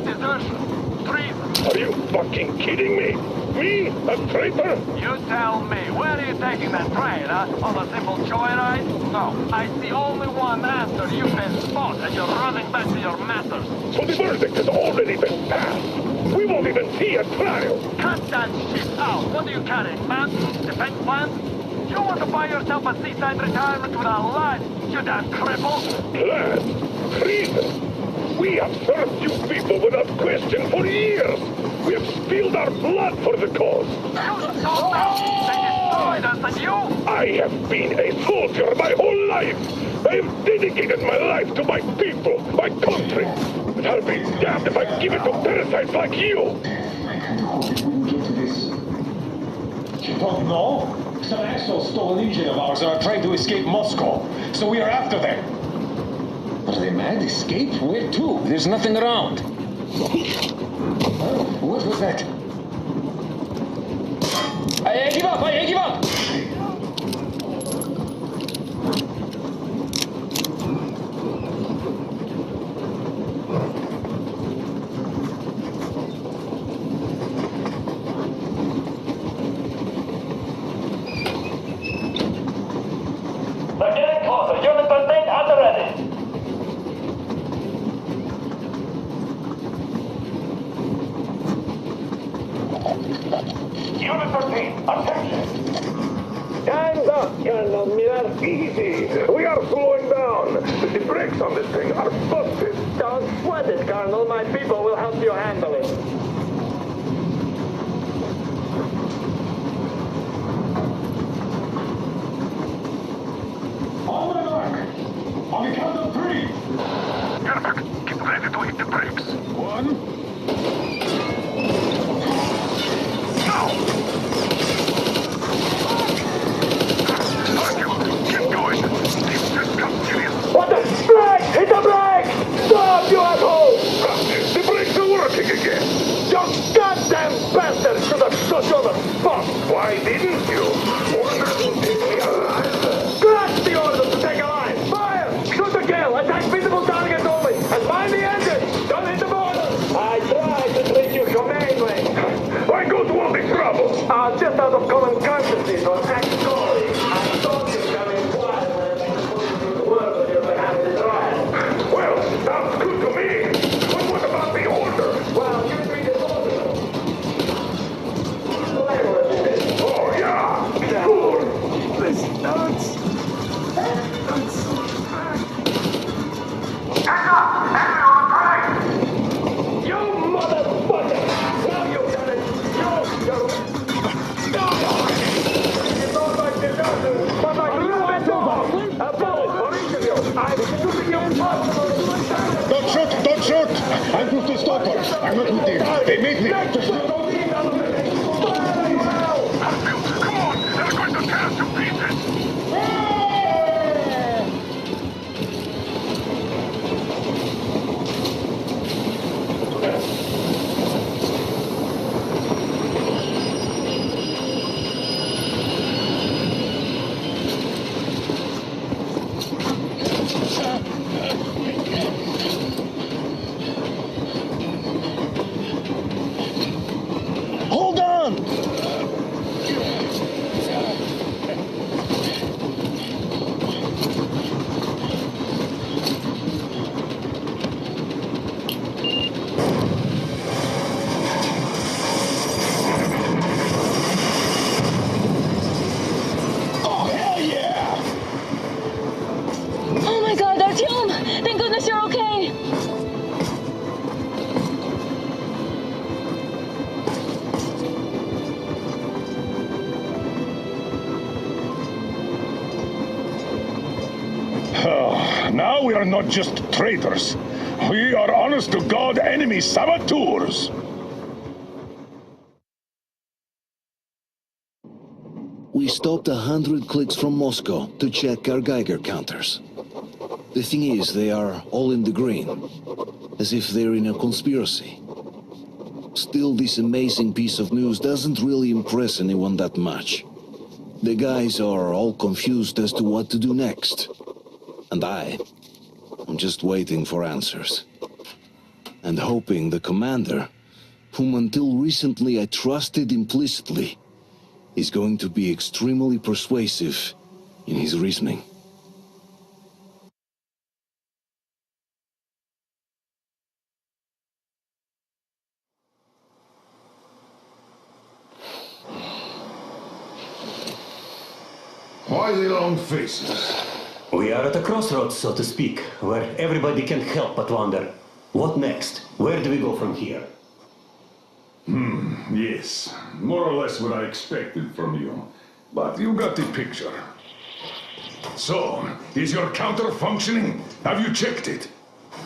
Desertion. Treason. Are you fucking kidding me? Me? A traitor? You tell me. Where are you taking that train, huh? On a simple joyride? No. I see only one answer. You've been spotted and you're running back to your masters. So the verdict has already been passed. We won't even see a trial. Cut that shit out. What are you carrying? Plans? Defense plans? You want to buy yourself a seaside retirement without life, you damn cripple? Plans? Treason? We have served you people without question for years. We have spilled our blood for the cause. You told me they destroyed us and you? I have been a soldier my whole life. I have dedicated my life to my people, my country. But I'll be damned if I give it to parasites like you. I kind of hoped we wouldn't get to this. You don't know? Some assholes stole an engine of ours and are trying to escape Moscow. So we are after them. Are they mad? Escape? Where to? There's nothing around. Oh, what was that? I give up! I give up! They're getting closer. Unit 13 at the ready. Unit 13, attention! Time's up, Colonel Miller. Easy. We are slowing down. The brakes on this thing are busted. Don't sweat it, Colonel. My people will help you handle it. On my mark! On the count of 3! Perfect. Get ready to hit the brakes. 1. What the? Brake! Hit the brake! Stop, you asshole! The brakes are working again! You goddamn bastard should have shot you on the spot! Why didn't you? Orders will take me alive! Scratch the order to take a line! Fire! Shoot the kill! Attack visible targets only! And mind the engine! Don't hit the border! I tried to treat you humanely! Why go to all this trouble? Just out of common courtesy, or act sorry. I thought you were coming quiet. Well, sounds good to me. But what about the order? Well, give me the order. Oh, yeah. Sure. This nuts. Hang up! Enemy on the right! You motherfucker! Now you've done it! You're... It's all like the doctor, but like you went over! A bullet for each of you! I'm shooting you possible! Don't shoot! Don't shoot! I'm proof to stop her. I'm not with them. They made me. Come on! They're going to tear us to pieces! Hold on! Oh, hell yeah! Oh my god, Artyom! Thank goodness you're okay! Now we are not just traitors. We are honest-to-God enemy saboteurs. We stopped 100 clicks from Moscow to check our Geiger counters. The thing is, they are all in the green, as if they're in a conspiracy. Still, this amazing piece of news doesn't really impress anyone that much. The guys are all confused as to what to do next. And I'm just waiting for answers. And hoping the commander, whom until recently I trusted implicitly, is going to be extremely persuasive in his reasoning. Why the long faces? We are at a crossroads, so to speak, where everybody can't help but wonder, what next? Where do we go from here? Yes. More or less what I expected from you. But you got the picture. So, is your counter functioning? Have you checked it?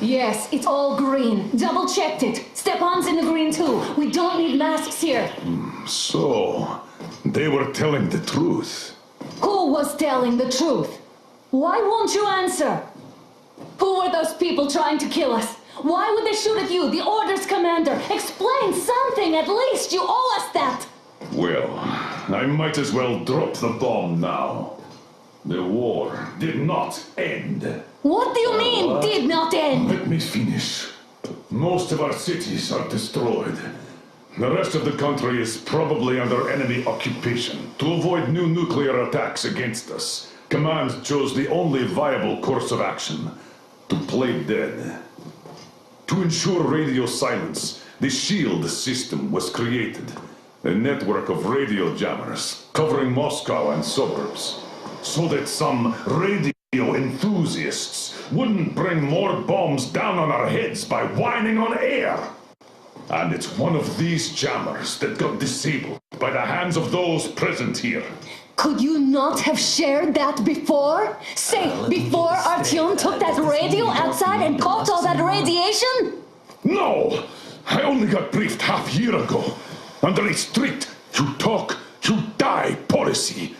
Yes, it's all green. Double-checked it. Stepan's in the green too. We don't need masks here. So, they were telling the truth. Who was telling the truth? Why won't you answer? Who were those people trying to kill us? Why would they shoot at you, the Order's commander? Explain something, at least! You owe us that! Well, I might as well drop the bomb now. The war did not end. What do you mean, did not end? Let me finish. Most of our cities are destroyed. The rest of the country is probably under enemy occupation. To avoid new nuclear attacks against us, Command chose the only viable course of action: to play dead. To ensure radio silence, the SHIELD system was created. A network of radio jammers covering Moscow and suburbs. So that some radio enthusiasts wouldn't bring more bombs down on our heads by whining on air. And it's one of these jammers that got disabled by the hands of those present here. Could you not have shared that before? Say, before Artyom took that radio outside and caught all that radiation? No! I only got briefed half a year ago, under a strict you talk, you die policy.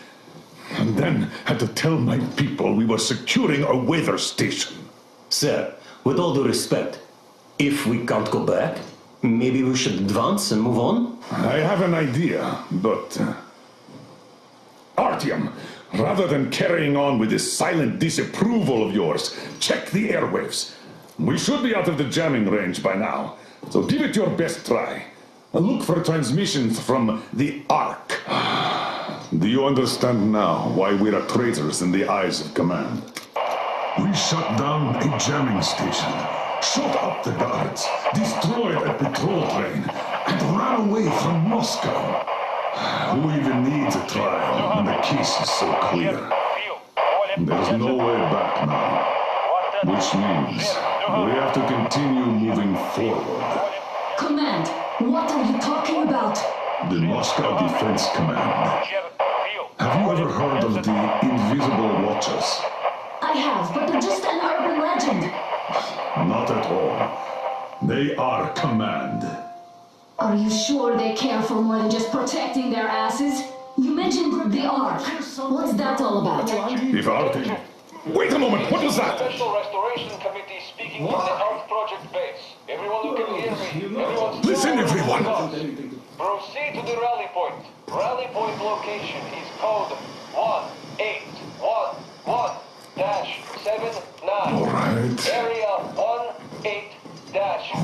And then had to tell my people we were securing a weather station. Sir, with all due respect, if we can't go back, maybe we should advance and move on? I have an idea, but... Artyom, rather than carrying on with this silent disapproval of yours, check the airwaves. We should be out of the jamming range by now, so give it your best try. Look for transmissions from the Ark. Do you understand now why we are traitors in the eyes of Command? We shut down a jamming station, shot up the guards, destroyed a patrol train, and ran away from Moscow. Who even needs a trial when the case is so clear? There's no way back now, which means we have to continue moving forward. Command, what are you talking about? The Moscow Defense Command. Have you ever heard of the Invisible Watchers? I have, but they're just an urban legend. Not at all. They are Command. Are you sure they care for more than just protecting their asses? You mentioned the Ark. What's that all about? If Artyom... Wait a moment, what was that? Special Restoration Committee speaking from the Ark Project base. Everyone who can hear me, everyone... Listen, everyone! Proceed to the rally point. Rally point location is code 1811-79. All right. Area 18-5.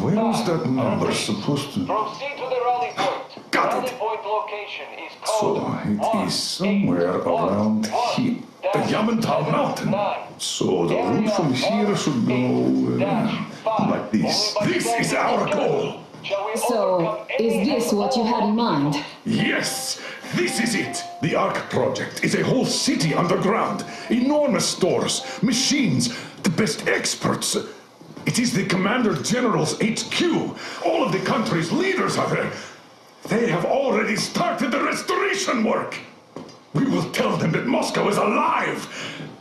Where is that number supposed to... Proceed to the rally point. Got Rally it. point location is So code it is somewhere around here. The Yamantau Mountain. So the route from here should go like this. This is our goal. So, is this what you had in mind? Yes, this is it. The Ark Project is a whole city underground. Enormous stores, machines, the best experts. It is the Commander General's HQ. All of the country's leaders are there. They have already started the restoration work. We will tell them that Moscow is alive.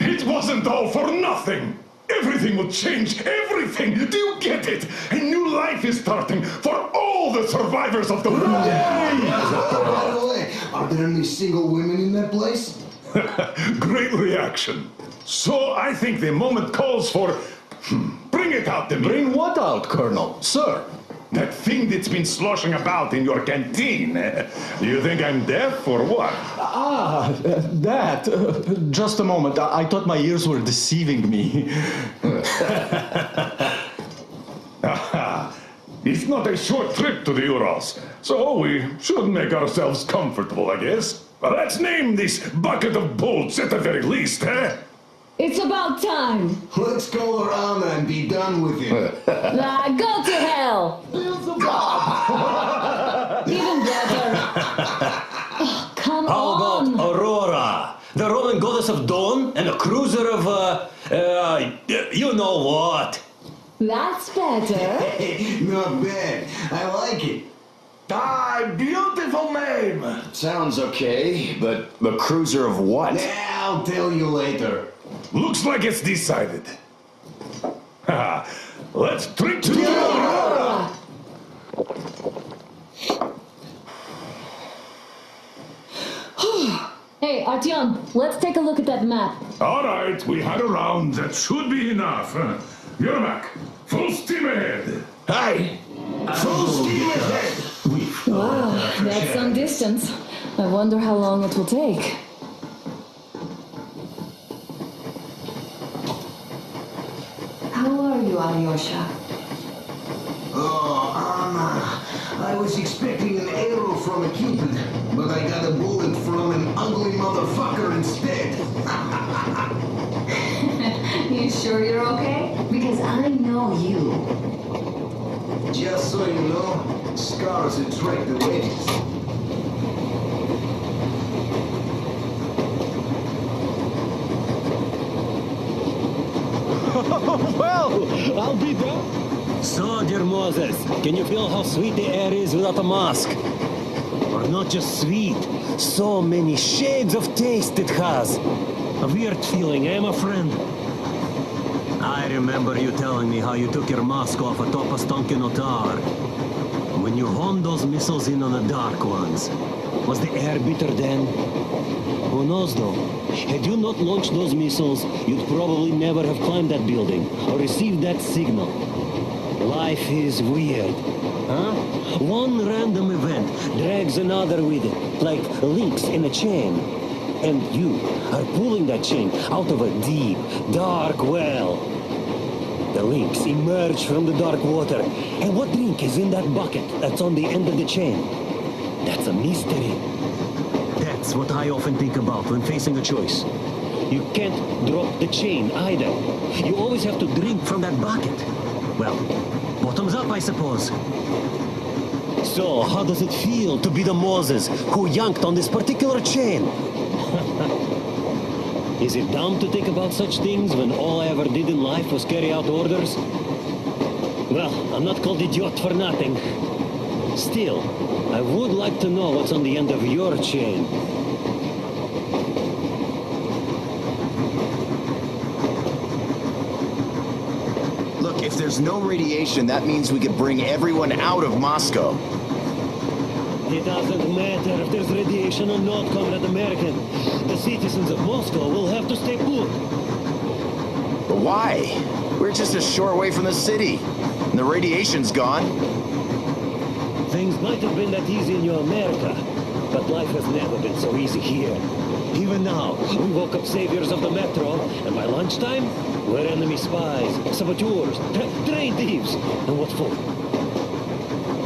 It wasn't all for nothing. Everything will change, everything. Do you get it? A new life is starting for all the survivors of the war. By the way, Are there any single women in that place? Great reaction. So I think the moment calls for... Bring it out to me. Bring what out, Colonel? Sir? That thing that's been sloshing about in your canteen. Do you think I'm deaf or what? That. Just a moment. I thought my ears were deceiving me. It's not a short trip to the Urals, so we should make ourselves comfortable, I guess. Well, let's name this bucket of bolts at the very least, eh? It's about time. Let's call her Anna and be done with it. Go to hell. Even better. Oh, come How on. about Aurora, the Roman goddess of dawn and a cruiser of, you know what? That's better. Not bad. I like it. Beautiful name! Sounds okay, but the cruiser of what? I'll tell you later. Looks like it's decided. Let's drink to Aurora! Hey, Artyom, let's take a look at that map. All right, we had a round. That should be enough. Yermak, full steam ahead. Hey! Full steam ahead! Wow, that's some distance. I wonder how long it will take. How are you, Alyosha? Oh, Anna. I was expecting an arrow from a cupid, but I got a bullet from an ugly motherfucker instead. You sure you're okay? Because I know you. Just so you know, scars attract the ladies. Well, I'll be done. So, dear Moses, can you feel how sweet the air is without a mask? Or not just sweet, so many shades of taste it has. A weird feeling, eh, my friend? I remember you telling me how you took your mask off atop a Stonkino Tower. When you honed those missiles in on the Dark Ones. Was the air bitter then? Who knows though? Had you not launched those missiles, you'd probably never have climbed that building or received that signal. Life is weird, huh? One random event drags another with it, like links in a chain. And you are pulling that chain out of a deep, dark well. The links emerge from the dark water. And what link is in that bucket that's on the end of the chain? That's a mystery. That's what I often think about when facing a choice. You can't drop the chain either. You always have to drink from that bucket. Well, bottoms up, I suppose. So, how does it feel to be the Moses who yanked on this particular chain? Is it dumb to think about such things when all I ever did in life was carry out orders? Well, I'm not called idiot for nothing. Still, I would like to know what's on the end of your chain. Look, if there's no radiation, that means we could bring everyone out of Moscow. It doesn't matter if there's radiation or not, Comrade American. The citizens of Moscow will have to stay put. But why? We're just a short way from the city. And the radiation's gone. Things might have been that easy in your America, but life has never been so easy here. Even now, we woke up saviors of the metro, and by lunchtime, we're enemy spies, saboteurs, train thieves. And what for?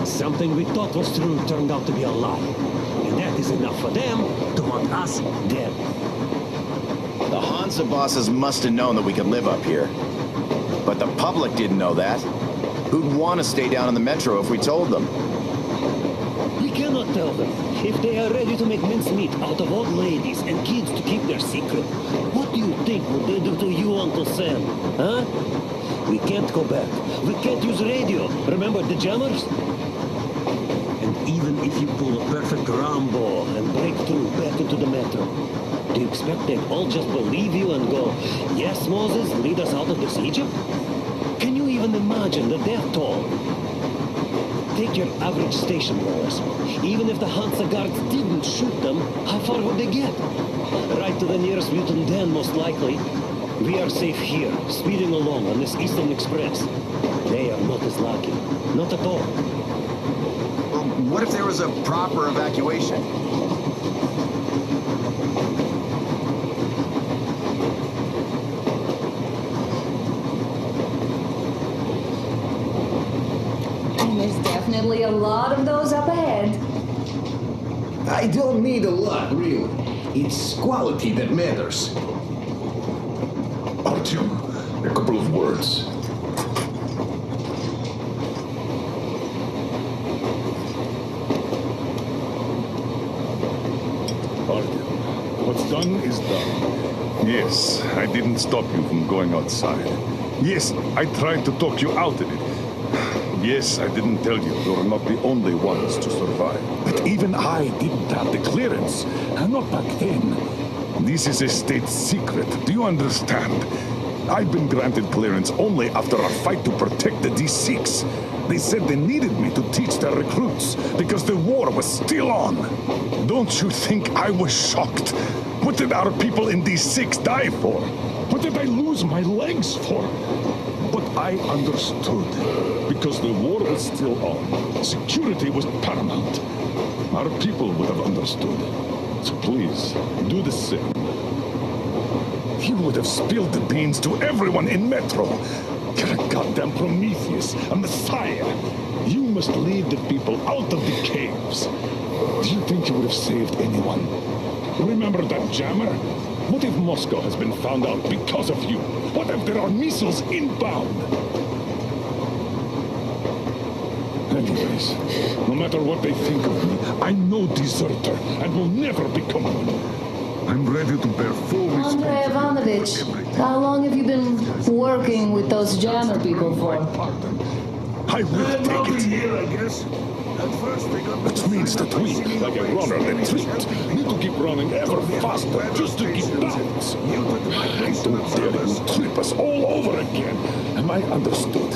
Something we thought was true turned out to be a lie. And that is enough for them to want us dead. The Hansa bosses must have known that we could live up here. But the public didn't know that. Who'd want to stay down in the metro if we told them? We cannot tell them. If they are ready to make mincemeat out of old ladies and kids to keep their secret, what do you think would they do to you, Uncle Sam? Huh? We can't go back. We can't use radio. Remember the jammers? And even if you pull a perfect Rambo and break through back into the metro, do you expect they'd all just believe you and go, yes, Moses, lead us out of this Egypt? Can you even imagine the death toll? Take your average station goers. Even if the Hansa guards didn't shoot them, how far would they get? Right to the nearest mutant den, most likely. We are safe here, speeding along on this Eastern Express. They are not as lucky. Not at all. Well, what if there was a proper evacuation? There's definitely a lot of those up ahead. I don't need a lot, really. It's quality that matters. Artyom, a couple of words. Artyom, what's done is done. Yes, I didn't stop you from going outside. Yes, I tried to talk you out of it. Yes, I didn't tell you you're not the only ones to survive. But even I didn't have the clearance. Not back then. This is a state secret. Do you understand? I've been granted clearance only after a fight to protect the D6. They said they needed me to teach their recruits because the war was still on. Don't you think I was shocked? What did our people in D6 die for? What did I lose my legs for? But I understood, because the war was still on. Security was paramount. Our people would have understood. So please, do the same. You would have spilled the beans to everyone in Metro. You're a goddamn Prometheus, a messiah. You must lead the people out of the caves. Do you think you would have saved anyone? Remember that jammer? What if Moscow has been found out because of you? What if there are missiles inbound? Anyways, no matter what they think of me, I'm no deserter and will never become one. I'm ready to bear full Andrei Ivanovich, how long have you been working with those jammer people for? I will take it. Here, I guess. At first they got Which means that we, like a runner that tripped, need to keep running ever faster just to keep balance. And don't dare you trip us all over again. Am I understood?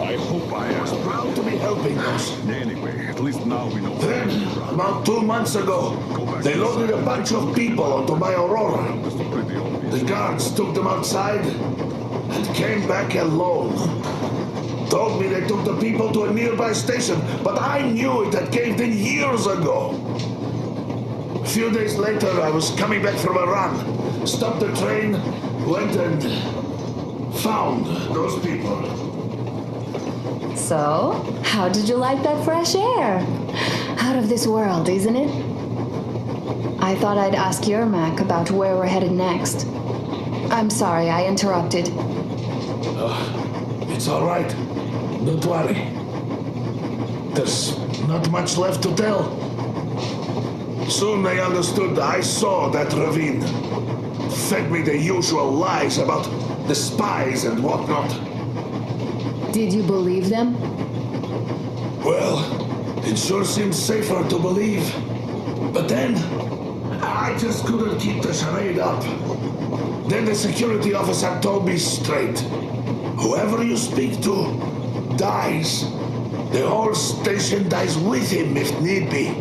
I hope I am. proud to be helping us. Anyway, at least now we know. Then, about 2 months ago, they loaded a bunch of people onto my Aurora. The guards took them outside and came back alone. Told me they took the people to a nearby station, but I knew it had caved in years ago. A few days later, I was coming back from a run. Stopped the train, went and found those people. So, how did you like that fresh air? Out of this world, isn't it? I thought I'd ask Yermak about where we're headed next. I'm sorry I interrupted. It's all right. Don't worry. There's not much left to tell. Soon they understood I saw that ravine. Fed me the usual lies about the spies and whatnot. Did you believe them? Well, it sure seems safer to believe. But then, I just couldn't keep the charade up. Then the security officer told me straight. Whoever you speak to dies. The whole station dies with him if need be.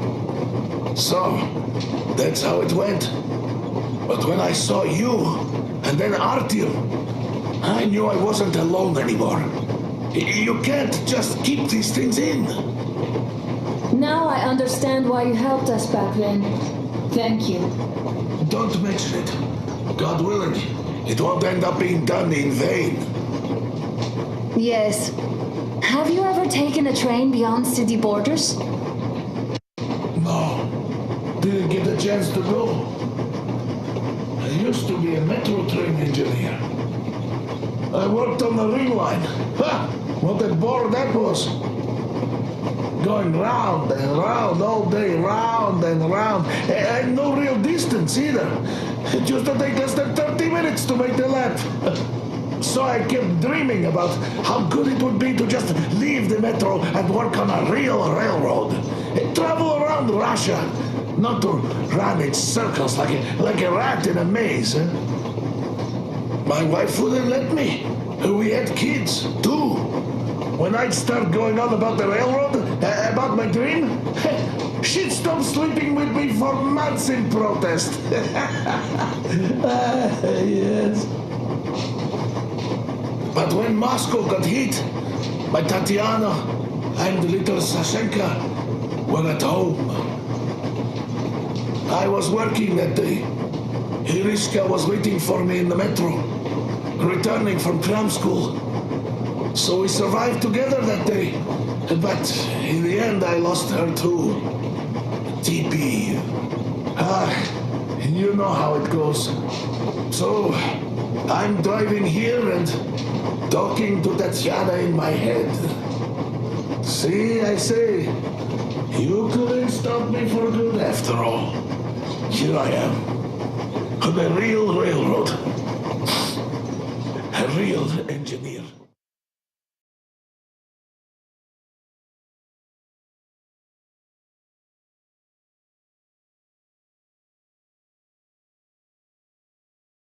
So, that's how it went. But when I saw you, and then Artyom, I knew I wasn't alone anymore. You can't just keep these things in. Now I understand why you helped us back then. Thank you. Don't mention it. God willing, it won't end up being done in vain. Yes. Have you ever taken a train beyond city borders? No. Didn't get a chance to go. I used to be a metro train engineer. I worked on the ring line. Ha! What a bore that was. Going round and round all day, round and round. And no real distance either. It used to take less than 30 minutes to make the lap. So I kept dreaming about how good it would be to just leave the metro and work on a real railroad. And travel around Russia, not to run in circles like a rat in a maze. My wife wouldn't let me. We had kids, too. when I'd start going on about the railroad, about my dream, she'd stop sleeping with me for months in protest. Yes. But when Moscow got hit, my Tatiana and little Sashenka were at home. I was working that day. Irishka was waiting for me in the metro, returning from cram school. So we survived together that day. But in the end, I lost her too. TP. You know how it goes. So, I'm driving here and talking to Tatiana in my head. See, I say, you couldn't stop me for good after all. Here I am, on a real railroad. A real engineer.